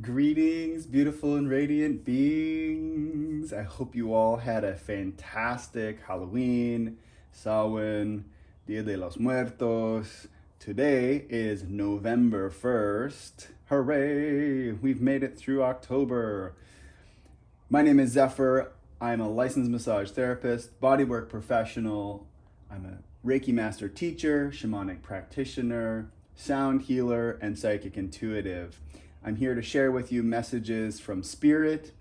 Greetings, beautiful and radiant beings. I hope you all had a fantastic Halloween, Samhain, Dia de los Muertos. Today is November 1st. Hooray! We've made it through October. My name is Zephyr. I'm a licensed massage therapist, bodywork professional. I'm a Reiki master teacher, shamanic practitioner, sound healer, and psychic intuitive. I'm here to share with you messages from Spirit.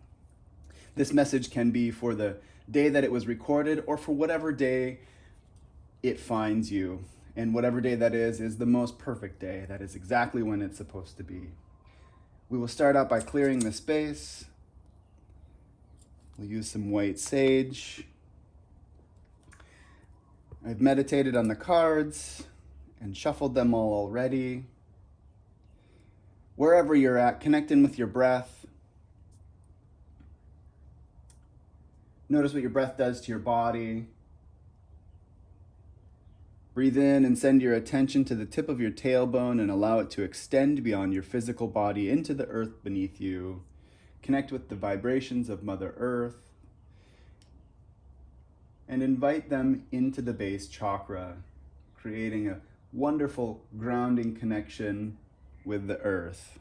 This message can be for the day that it was recorded or for whatever day it finds you. And whatever day that is the most perfect day. That is exactly when it's supposed to be. We will start out by clearing the space. We'll use some white sage. I've meditated on the cards and shuffled them all already. Wherever you're at, connect in with your breath. Notice what your breath does to your body. Breathe in and send your attention to the tip of your tailbone and allow it to extend beyond your physical body into the earth beneath you. Connect with the vibrations of Mother Earth and invite them into the base chakra, creating a wonderful grounding connection with the earth.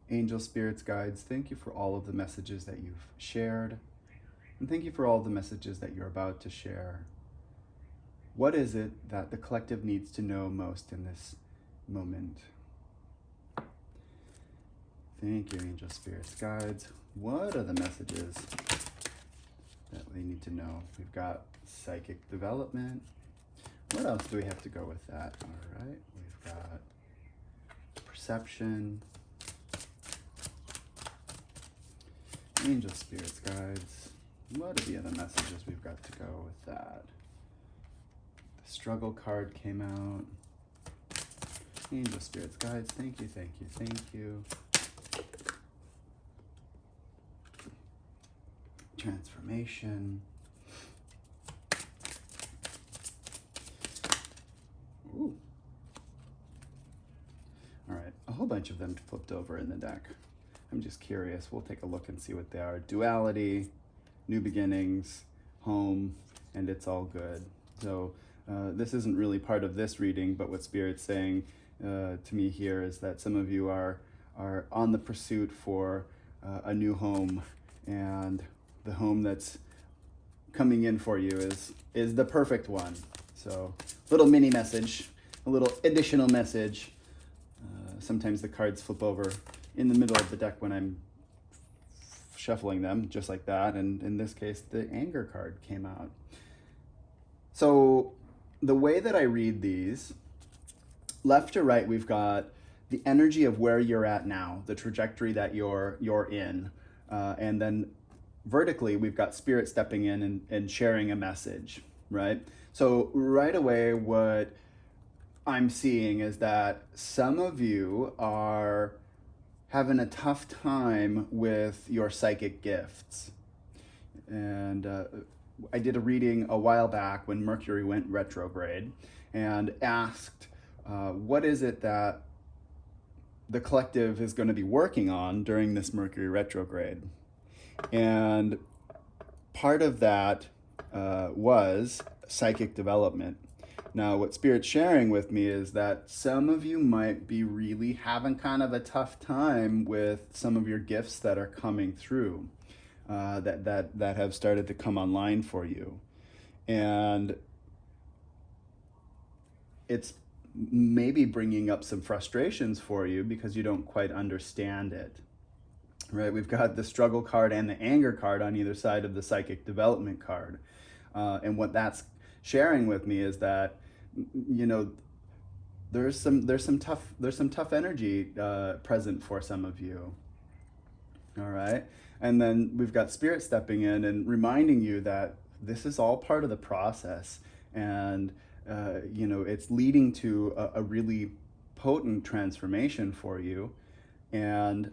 Angel spirits, guides, thank you for all of the messages that you've shared. And thank you for all the messages that you're about to share. What is it that the collective needs to know most in this moment? Thank you, angel spirits, guides. What are the messages that we need to know? We've got psychic development. What else do we have to go with that? All right, we've got perception. Angel spirits, guides. What are the other messages we've got to go with that? The struggle card came out. Angel spirits, guides, thank you, thank you, thank you. Transformation. Ooh. All right, a whole bunch of them flipped over in the deck. I'm just curious. We'll take a look and see what they are. Duality, new beginnings, home, and it's all good. So this isn't really part of this reading, but what Spirit's saying to me here is that some of you are on the pursuit for a new home, and the home that's coming in for you is the perfect one. So little mini message, a little additional message. Sometimes the cards flip over in the middle of the deck when I'm shuffling them, just like that. And in this case, the anger card came out. So the way that I read these, left to right, we've got the energy of where you're at now, the trajectory that you're in. And then vertically, we've got Spirit stepping in and sharing a message, right? So right away, what I'm seeing is that some of you are having a tough time with your psychic gifts. And I did a reading a while back when Mercury went retrograde and asked, what is it that the collective is going to be working on during this Mercury retrograde? And part of that was psychic development. Now, what Spirit's sharing with me is that some of you might be really having kind of a tough time with some of your gifts that are coming through, that have started to come online for you. And it's maybe bringing up some frustrations for you because you don't quite understand it. Right, we've got the struggle card and the anger card on either side of the psychic development card. And what that's sharing with me is that, you know, there's some tough energy present for some of you. All right, and then we've got Spirit stepping in and reminding you that this is all part of the process, and you know, it's leading to a really potent transformation for you. And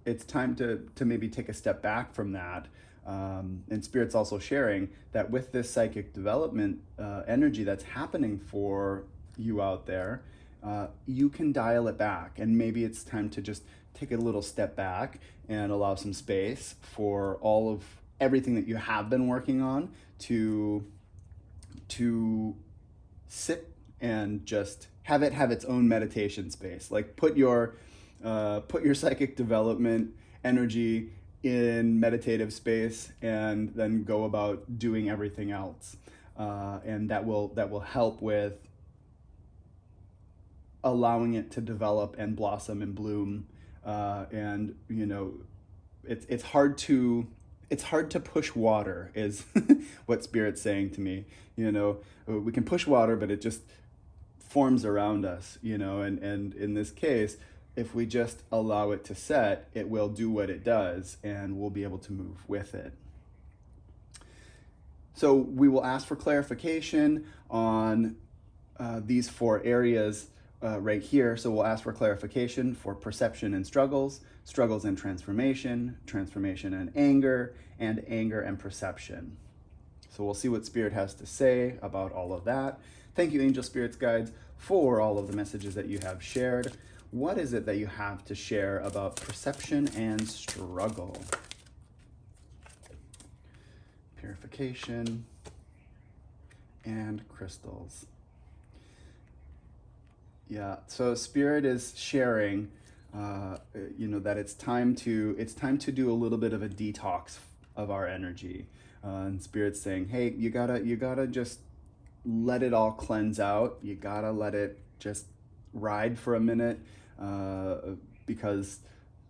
it's time to maybe take a step back from that. And Spirit's also sharing that with this psychic development energy that's happening for you out there, you can dial it back. And maybe it's time to just take a little step back and allow some space for all of everything that you have been working on to sit and just have it have its own meditation space. Like put your psychic development energy in meditative space, and then go about doing everything else, and that will help with allowing it to develop and blossom and bloom. And it's hard to push water is what Spirit's saying to me. We can push water, but it just forms around us, and in this case, if we just allow it to set, it will do what it does, and we'll be able to move with it. So we will ask for clarification on these 4 areas right here. So we'll ask for clarification for perception and struggles, struggles and transformation, transformation and anger and perception. So we'll see what Spirit has to say about all of that. Thank you, Angel Spirits Guides, for all of the messages that you have shared. What is it that you have to share about perception and struggle? Purification and crystals. Yeah, so Spirit is sharing, that it's time to do a little bit of a detox of our energy. And Spirit's saying, hey, you gotta just let it all cleanse out. You gotta let it just ride for a minute, because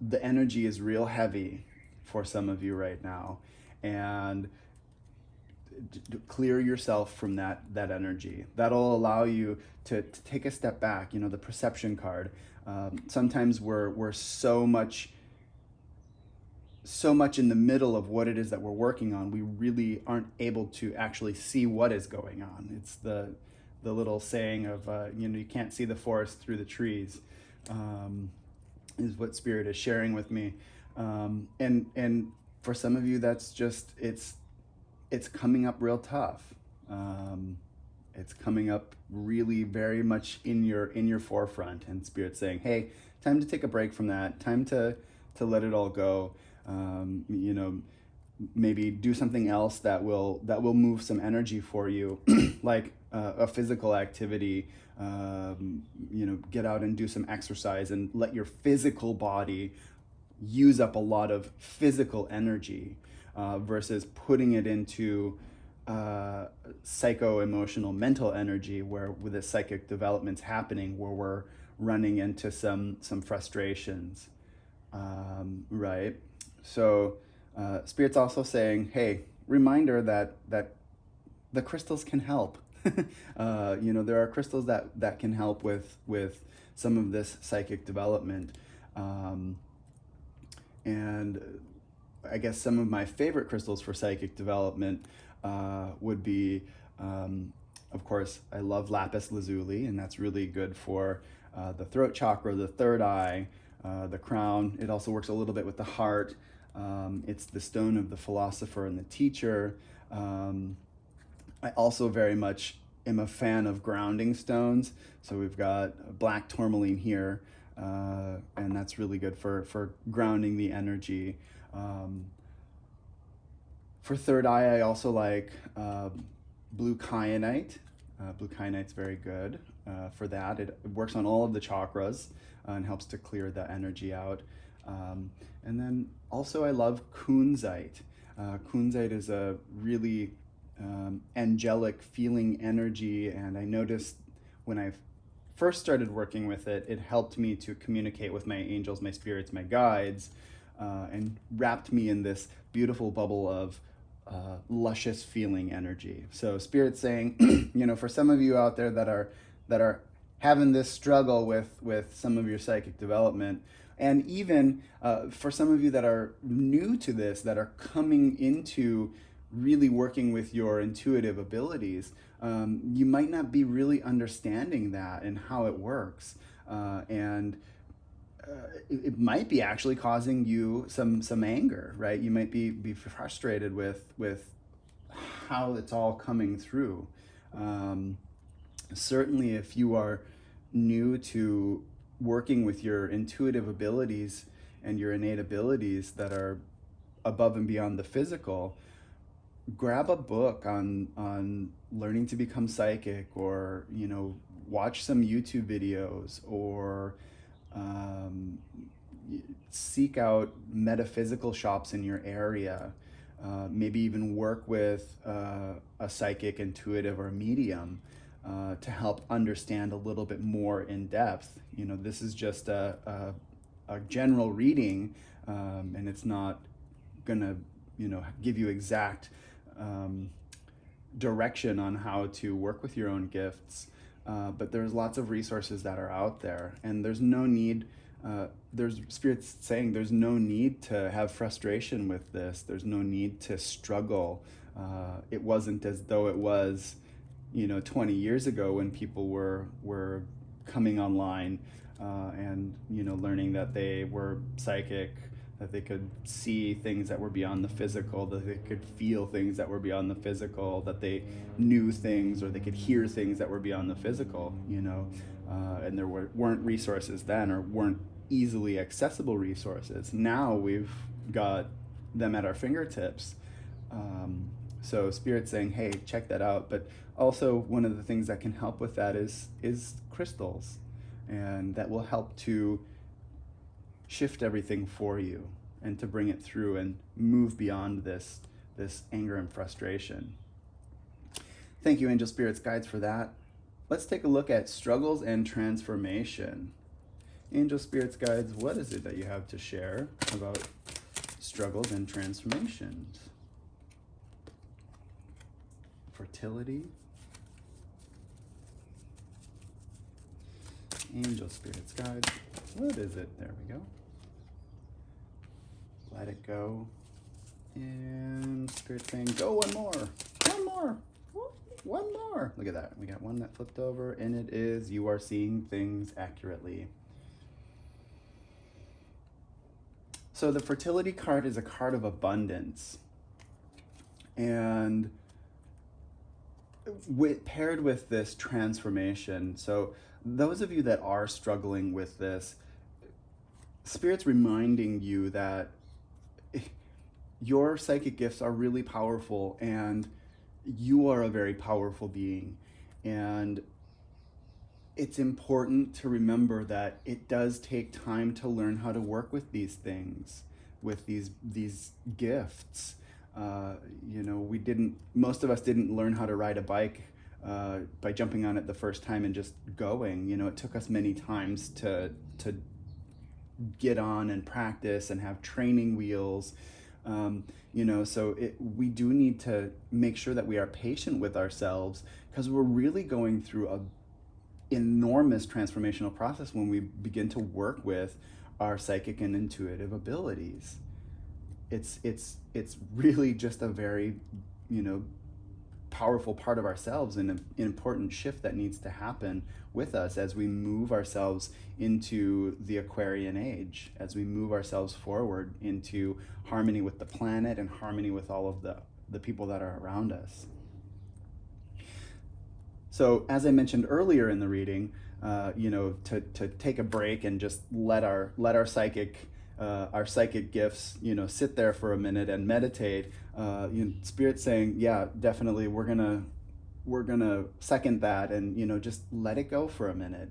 the energy is real heavy for some of you right now, and clear yourself from that energy. That'll allow you to take a step back. The perception card. Sometimes we're so much in the middle of what it is that we're working on, we really aren't able to actually see what is going on. It's the little saying of you can't see the forest through the trees, is what Spirit is sharing with me. And for some of you, that's just it's coming up real tough. It's coming up really very much in your forefront, and Spirit's saying, hey, time to take a break from that, time to let it all go. Maybe do something else that will move some energy for you, like a physical activity. Get out and do some exercise and let your physical body use up a lot of physical energy, versus putting it into psycho-emotional mental energy, where with the psychic development's happening, where we're running into some frustrations, right? So Spirit's also saying, hey, reminder that the crystals can help. There are crystals that can help with some of this psychic development. And I guess some of my favorite crystals for psychic development would be, of course, I love lapis lazuli, and that's really good for the throat chakra, the third eye, the crown. It also works a little bit with the heart. It's the stone of the philosopher and the teacher. I also very much am a fan of grounding stones. So we've got black tourmaline here, and that's really good for grounding the energy. For third eye, I also like blue kyanite. Blue kyanite's very good for that. It works on all of the chakras and helps to clear the energy out. And then also I love kunzite. Kunzite is a really angelic feeling energy, and I noticed when I first started working with it, it helped me to communicate with my angels, my spirits, my guides, and wrapped me in this beautiful bubble of luscious feeling energy. So Spirit's saying, for some of you out there that are having this struggle with some of your psychic development, and even for some of you that are new to this, that are coming into really working with your intuitive abilities, you might not be really understanding that and how it works. And it might be actually causing you some anger, right? You might be frustrated with how it's all coming through. Um, Certainly, if you are new to working with your intuitive abilities and your innate abilities that are above and beyond the physical, grab a book on learning to become psychic, or watch some YouTube videos, or um, seek out metaphysical shops in your area. Maybe even work with a psychic, intuitive, or medium to help understand a little bit more in depth. This is just a general reading, and it's not gonna, give you exact um, direction on how to work with your own gifts. But there's lots of resources that are out there, and there's no need. There's spirits saying there's no need to have frustration with this. There's no need to struggle. It wasn't as though it was, 20 years ago when people were coming online and learning that they were psychic, that they could see things that were beyond the physical, that they could feel things that were beyond the physical, that they knew things or they could hear things that were beyond the physical, and there weren't resources then, or weren't easily accessible resources. Now we've got them at our fingertips. So Spirit's saying, hey, check that out. But also, one of the things that can help with that is crystals, and that will help to shift everything for you and to bring it through and move beyond this anger and frustration. Thank you, Angel Spirits Guides, for that. Let's take a look at struggles and transformation. Angel Spirits Guides, what is it that you have to share about struggles and transformations? Fertility. Angel Spirits Guides, what is it? There we go. Let it go. And Spirit saying, go one more. One more. One more. Look at that. We got one that flipped over, and it is, you are seeing things accurately. So the fertility card is a card of abundance. And paired with this transformation. So those of you that are struggling with this, Spirit's reminding you that your psychic gifts are really powerful, and you are a very powerful being. And it's important to remember that it does take time to learn how to work with these things, with these gifts. Most of us didn't learn how to ride a bike by jumping on it the first time and just going. It took us many times to get on and practice and have training wheels. So we do need to make sure that we are patient with ourselves, because we're really going through a enormous transformational process when we begin to work with our psychic and intuitive abilities. It's really just a very, powerful part of ourselves, and an important shift that needs to happen with us as we move ourselves into the Aquarian age, as we move ourselves forward into harmony with the planet and harmony with all of the people that are around us. So as I mentioned earlier in the reading, to take a break and just let our psychic gifts, sit there for a minute and meditate. Spirit's saying, yeah, definitely, we're gonna second that, and just let it go for a minute.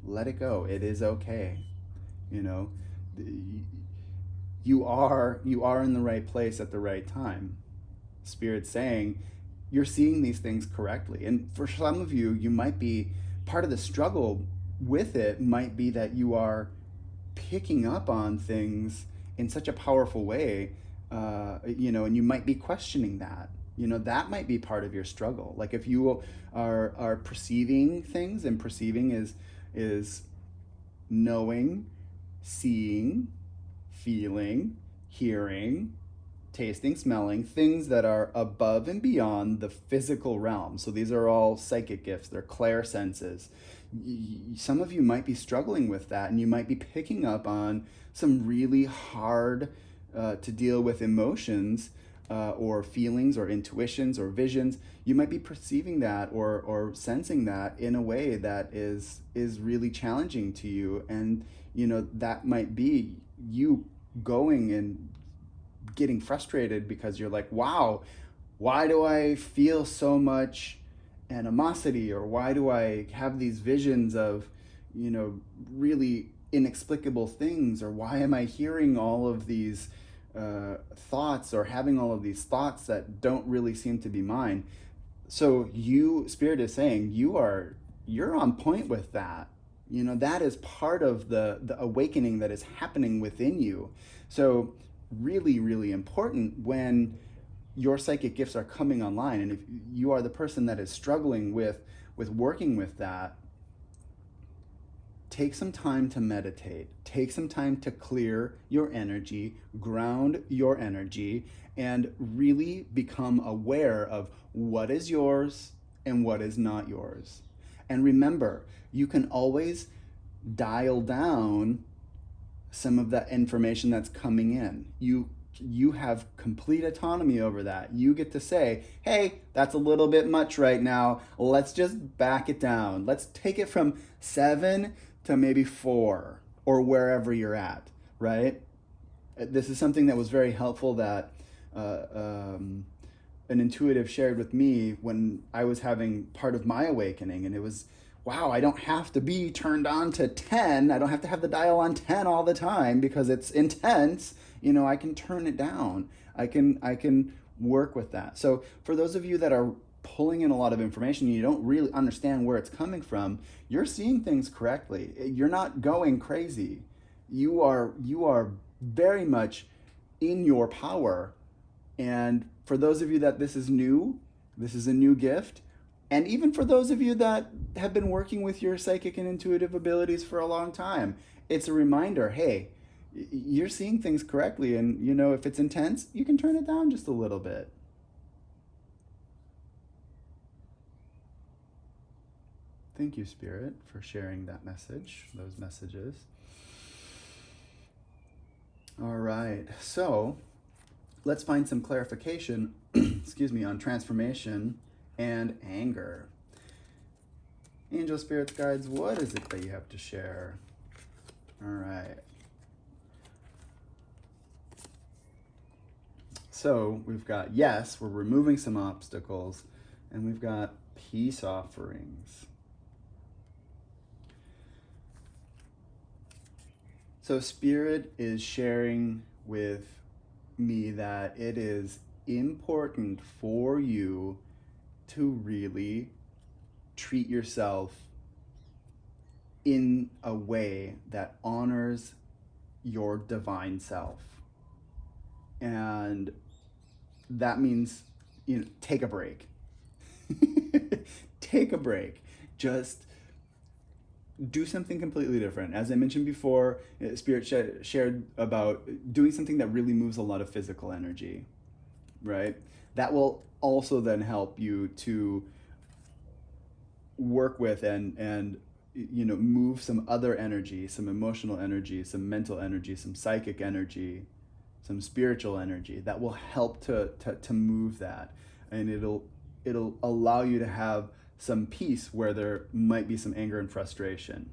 Let it go. It is okay. You are in the right place at the right time. Spirit's saying, you're seeing these things correctly. And for some of you, you might be, part of the struggle with it might be that you are picking up on things in such a powerful way, and you might be questioning that. That might be part of your struggle. Like if you are perceiving things, and perceiving is knowing, seeing, feeling, hearing, tasting, smelling, things that are above and beyond the physical realm. So these are all psychic gifts. They're clair senses. some of you might be struggling with that, and you might be picking up on some really hard to deal with emotions, or feelings or intuitions or visions. You might be perceiving that or sensing that in a way that is really challenging to you. And that might be you going and getting frustrated because you're like, wow, why do I feel so much animosity, or why do I have these visions of, really inexplicable things, or why am I hearing all of these thoughts, or having all of these thoughts that don't really seem to be mine. So Spirit is saying you're on point with that. That is part of the awakening that is happening within you. So really, really important when your psychic gifts are coming online, and if you are the person that is struggling with working with that, take some time to meditate, take some time to clear your energy, ground your energy, and really become aware of what is yours and what is not yours. And remember, you can always dial down some of that information that's coming in. You have complete autonomy over that. You get to say, hey, that's a little bit much right now. Let's just back it down. Let's take it from 7 to maybe 4, or wherever you're at, right? This is something that was very helpful that an intuitive shared with me when I was having part of my awakening. And it was, wow, I don't have to be turned on to 10. I don't have to have the dial on 10 all the time because it's intense. I can turn it down. I can work with that. So for those of you that are pulling in a lot of information and you don't really understand where it's coming from, you're seeing things correctly. You're not going crazy. You are very much in your power. And for those of you that this is new, this is a new gift. And even for those of you that have been working with your psychic and intuitive abilities for a long time, it's a reminder, hey, you're seeing things correctly. And, if it's intense, you can turn it down just a little bit. Thank you, Spirit, for sharing that message, those messages. All right. So let's find some clarification, excuse me, on transformation and anger. Angel, spirits, guides, what is it that you have to share? All right. So we've got, yes, we're removing some obstacles, and we've got peace offerings. So Spirit is sharing with me that it is important for you to really treat yourself in a way that honors your divine self. And that means, take a break. Take a break. Just do something completely different. As I mentioned before, Spirit shared about doing something that really moves a lot of physical energy, right? That will also then help you to work with and move some other energy, some emotional energy, some mental energy, some psychic energy, some spiritual energy that will help to move that. And it'll allow you to have some peace where there might be some anger and frustration.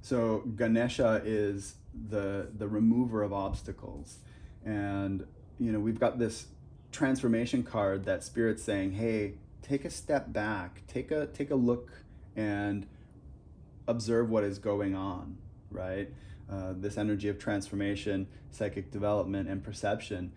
So Ganesha is the remover of obstacles. And we've got this transformation card that Spirit's saying, hey, take a step back, take a look and observe what is going on, right? This energy of transformation, psychic development, and perception,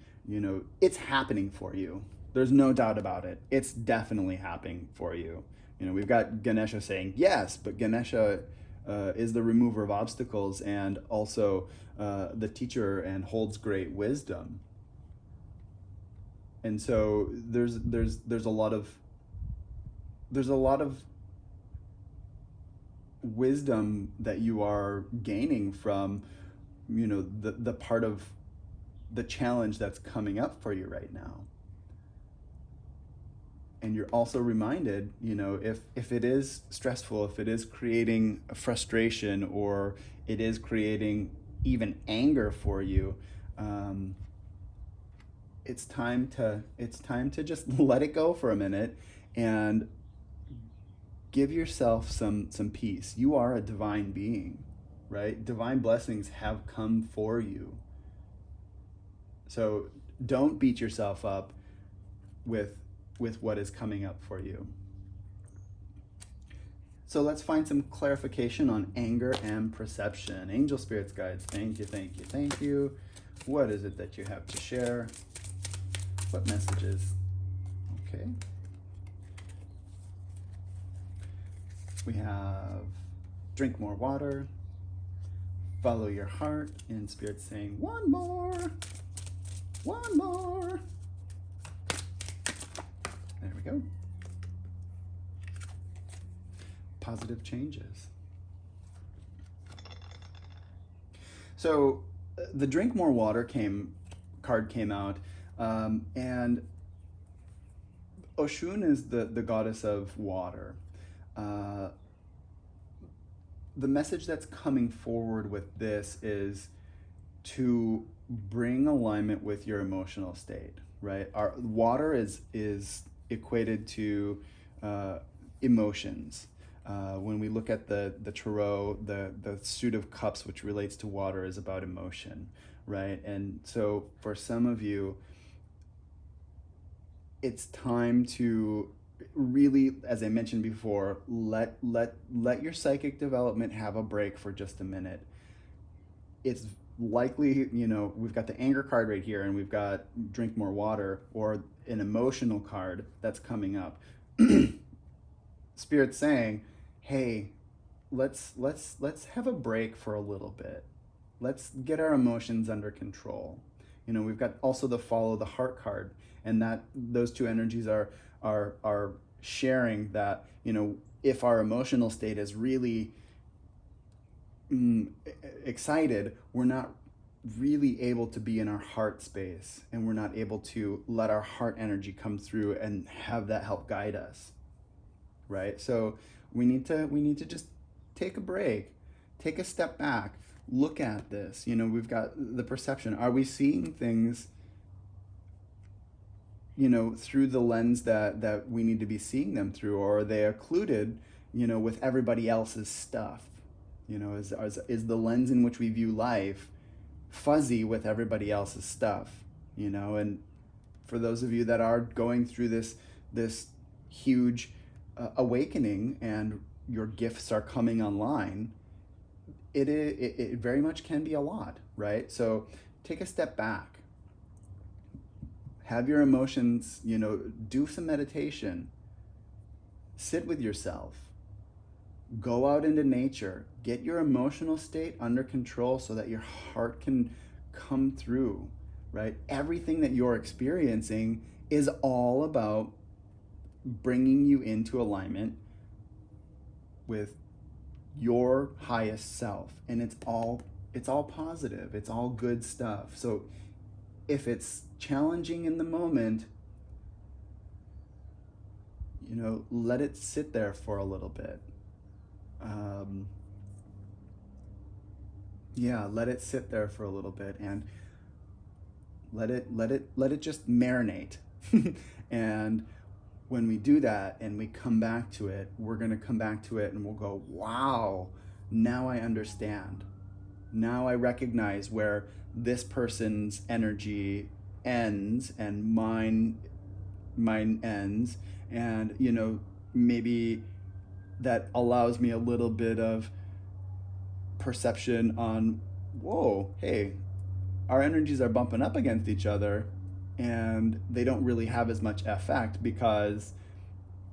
it's happening for you. There's no doubt about it. It's definitely happening for you. We've got Ganesha saying yes, but Ganesha is the remover of obstacles and also the teacher and holds great wisdom. And so there's a lot of wisdom that you are gaining from the part of the challenge that's coming up for you right now. And you're also reminded, if it is stressful, if it is creating frustration, or it is creating even anger for you, it's time to just let it go for a minute and give yourself some peace. You are a divine being, right? Divine blessings have come for you. So don't beat yourself up with what is coming up for you. So let's find some clarification on anger and perception. Angel spirits, guides, thank you, thank you, thank you. What is it that you have to share? What messages? Okay. We have drink more water, follow your heart, and spirit saying, one more. There we go. Positive changes. So the drink more water card came out, and Oshun is the goddess of water. The message that's coming forward with this is to bring alignment with your emotional state, right? Our water is equated to emotions. When we look at the tarot, the suit of cups, which relates to water, is about emotion, right? And so for some of you, it's time to really, as I mentioned before, let your psychic development have a break for just a minute. It's likely, we've got the anger card right here, and we've got drink more water, or an emotional card that's coming up. Spirit's saying, hey, let's have a break for a little bit. Let's get our emotions under control. We've got also the follow the heart card, and that those two energies are sharing that, if our emotional state is really excited, we're not really able to be in our heart space, and we're not able to let our heart energy come through and have that help guide us, right? So we need to just take a break, take a step back, look at this. We've got the perception. Are we seeing things through the lens that we need to be seeing them through, or are they occluded with everybody else's stuff? Is the lens in which we view life fuzzy with everybody else's stuff? And for those of you that are going through this huge awakening, and your gifts are coming online, it very much can be a lot, right? So take a step back, have your emotions, do some meditation, sit with yourself, go out into nature, get your emotional state under control so that your heart can come through, right? Everything that you're experiencing is all about bringing you into alignment with your highest self, and it's all positive, it's all good stuff. So if it's challenging in the moment, let it sit there for a little bit. Let it sit there for a little bit, and let it just marinate. And when we do that and we come back to it, we're going to come back to it and we'll go, wow, now I understand. Now I recognize where this person's energy ends and mine ends. And, maybe that allows me a little bit of perception on, whoa, hey, our energies are bumping up against each other, and they don't really have as much effect because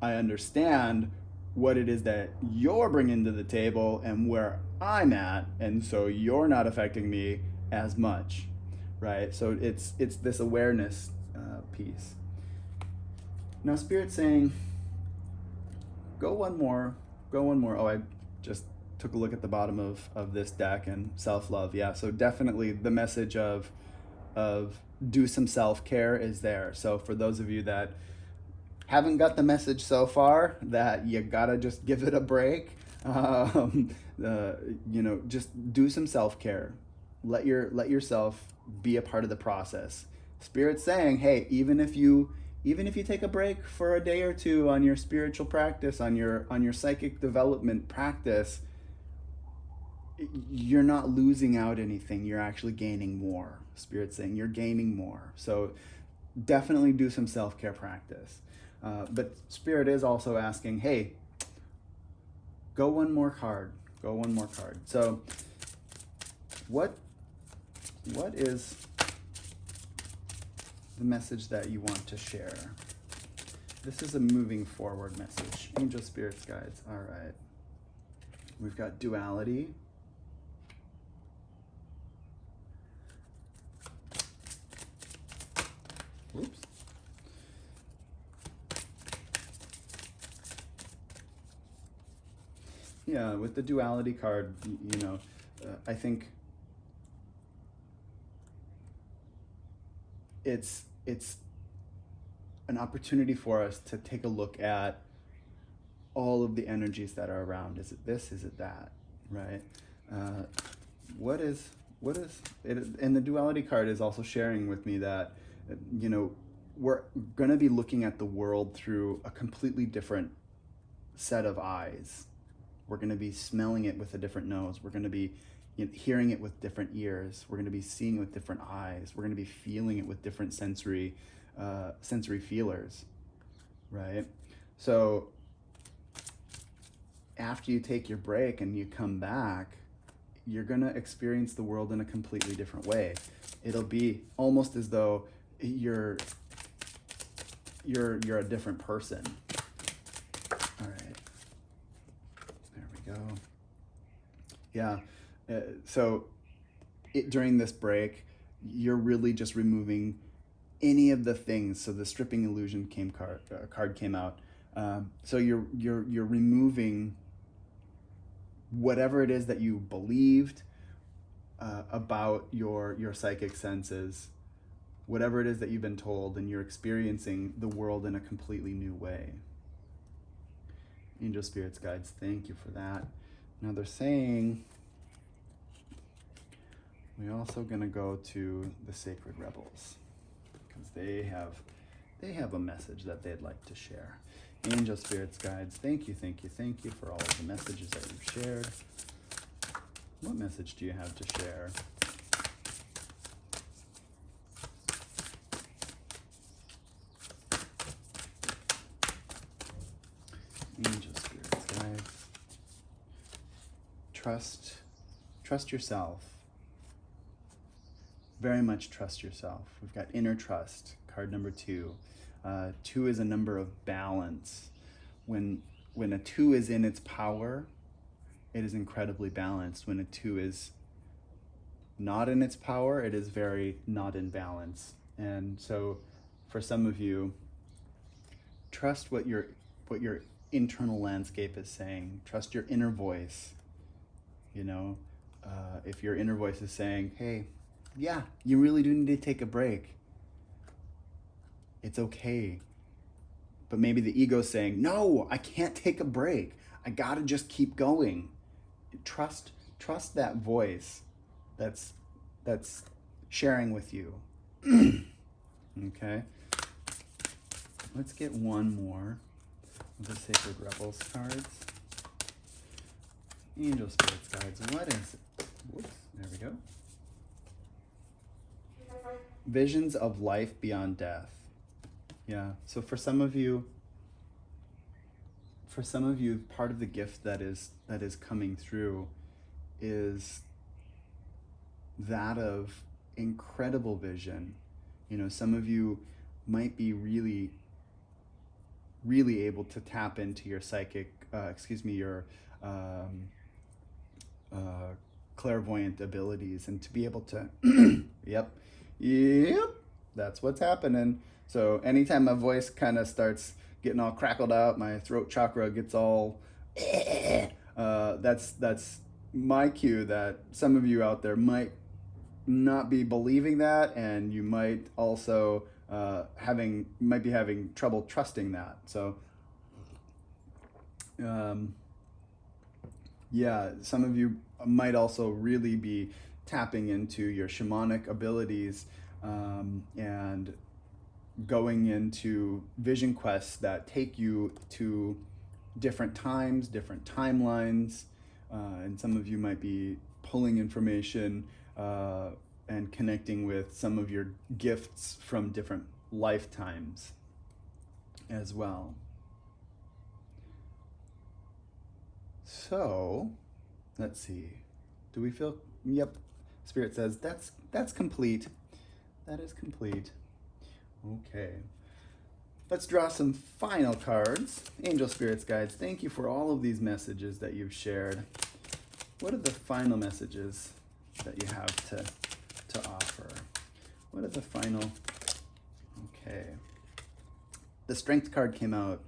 I understand what it is that you're bringing to the table and where I'm at, and so you're not affecting me as much, right? So it's this awareness piece. Now Spirit's saying, go one more. Oh, I just took a look at the bottom of this deck, and self-love. Yeah, so definitely the message of do some self-care is there. So for those of you that haven't got the message so far that you gotta just give it a break, just do some self-care. Let yourself be a part of the process. Spirit's saying, hey, even if you take a break for a day or two on your spiritual practice, on your psychic development practice, you're not losing out anything. You're actually gaining more. Spirit's saying you're gaining more. So definitely do some self-care practice. But Spirit is also asking, hey, go one more card. Go one more card. So what is the message that you want to share? This is a moving forward message. Angel, spirits, guides. All right. We've got duality. Oops. Yeah, with the duality card, I think it's an opportunity for us to take a look at all of the energies that are around. Is it this? Is it that? Right? What is it? And the duality card is also sharing with me that, we're going to be looking at the world through a completely different set of eyes. We're going to be smelling it with a different nose. We're going to be hearing it with different ears. We're going to be seeing it with different eyes. We're going to be feeling it with different sensory feelers, right? So after you take your break and you come back, you're going to experience the world in a completely different way. It'll be almost as though you're a different person. All right. There we go. Yeah. So during this break, you're really just removing any of the things. So the stripping illusion card came out. So you're removing whatever it is that you believed about your psychic senses, whatever it is that you've been told, and you're experiencing the world in a completely new way. Angel, spirits, guides, thank you for that. Now they're saying we're also going to go to the Sacred Rebels because they have a message that they'd like to share. Angel, spirits, guides, thank you for all of the messages that you've shared. What message do you have to share? Angel, spirits, guides. Trust yourself. Very much trust yourself. We've got inner trust, card number 2. 2 is a number of balance. When a 2 is in its power, it is incredibly balanced. When a 2 is not in its power, it is very not in balance. And so for some of you, trust what your internal landscape is saying. Trust your inner voice. If your inner voice is saying, hey, yeah, you really do need to take a break, it's okay. But maybe the ego's saying, no, I can't take a break. I gotta just keep going. Trust that voice that's sharing with you. Okay. Let's get one more of the Sacred Rebels cards. Angel, spirits, guides, what is it? Whoops, there we go. Visions of life beyond death. Yeah, so for some of you, part of the gift that is coming through is that of incredible vision. Some of you might be really, really able to tap into your your clairvoyant abilities, and to be able to, yep, that's what's happening. So anytime my voice kind of starts getting all crackled out, my throat chakra gets all, that's my cue that some of you out there might not be believing that, and you might also might be having trouble trusting that. So yeah, some of you might also really be tapping into your shamanic abilities, and going into vision quests that take you to different times, different timelines, and some of you might be pulling information and connecting with some of your gifts from different lifetimes as well. So, let's see. Do we feel? Yep. Spirit says that's complete. That is complete. Okay. Let's draw some final cards. Angel Spirits Guides, thank you for all of these messages that you've shared. What are the final messages that you have to offer? What are the final? Okay. The Strength card came out.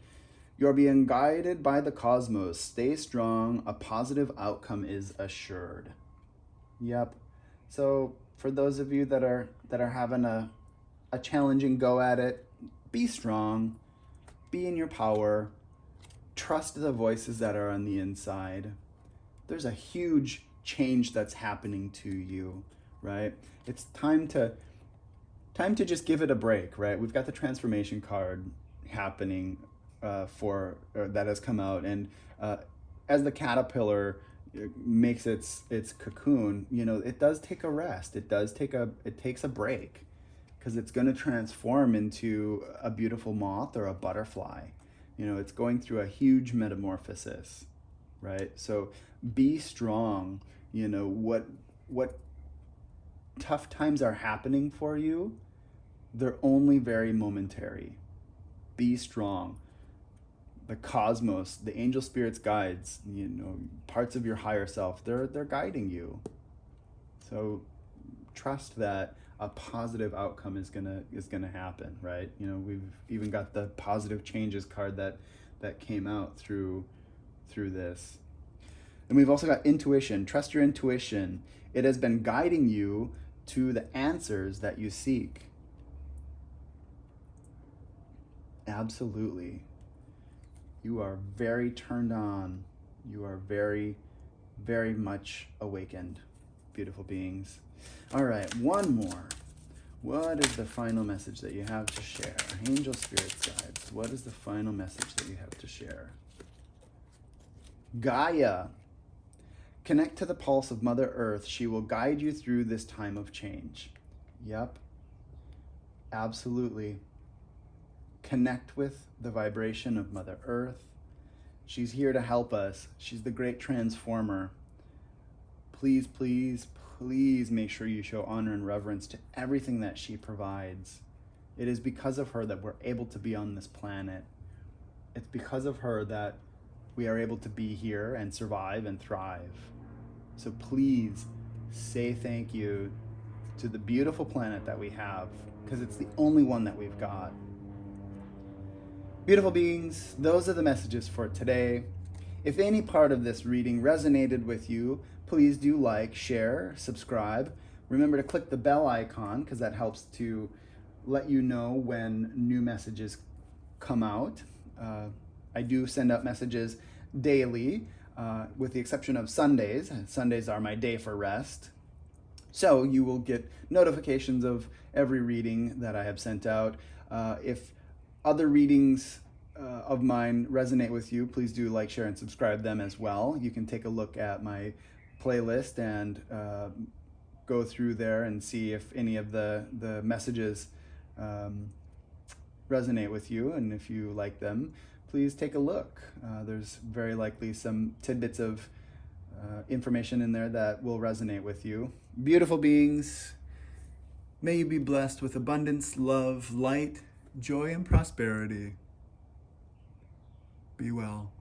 You're being guided by the cosmos. Stay strong. A positive outcome is assured. Yep. So for those of you that are having a challenging go at it, be strong, be in your power, trust the voices that are on the inside. There's a huge change that's happening to you, right? It's time to just give it a break, right? We've got the transformation card happening that has come out, and as the caterpillar makes its cocoon, it does take a rest. It takes a break, because it's going to transform into a beautiful moth or a butterfly. It's going through a huge metamorphosis, right? So be strong. What tough times are happening for you, they're only very momentary. Be strong. The cosmos, the angel spirits guides, parts of your higher self, they're guiding you. So trust that a positive outcome is gonna happen, right? We've even got the positive changes card that came out through this. And we've also got intuition. Trust your intuition. It has been guiding you to the answers that you seek. Absolutely. You are very turned on. You are very, very much awakened, beautiful beings. All right, one more. What is the final message that you have to share? Angel Spirits Guides, what is the final message that you have to share? Gaia. Connect to the pulse of Mother Earth. She will guide you through this time of change. Yep. Absolutely. Connect with the vibration of Mother Earth. She's here to help us. She's the great transformer. Please, please, please make sure you show honor and reverence to everything that she provides. It is because of her that we're able to be on this planet. It's because of her that we are able to be here and survive and thrive. So please say thank you to the beautiful planet that we have, because it's the only one that we've got. Beautiful beings, those are the messages for today. If any part of this reading resonated with you, please do like, share, subscribe. Remember to click the bell icon, because that helps to let you know when new messages come out. I do send out messages daily, with the exception of Sundays. Sundays are my day for rest. So you will get notifications of every reading that I have sent out. If other readings of mine resonate with you, please do like, share, and subscribe them as well. You can take a look at my playlist and go through there and see if any of the messages resonate with you, and if you like them, please take a look. There's very likely some tidbits of information in there that will resonate with you. Beautiful beings, may you be blessed with abundance, love, light, joy, and prosperity. Be well.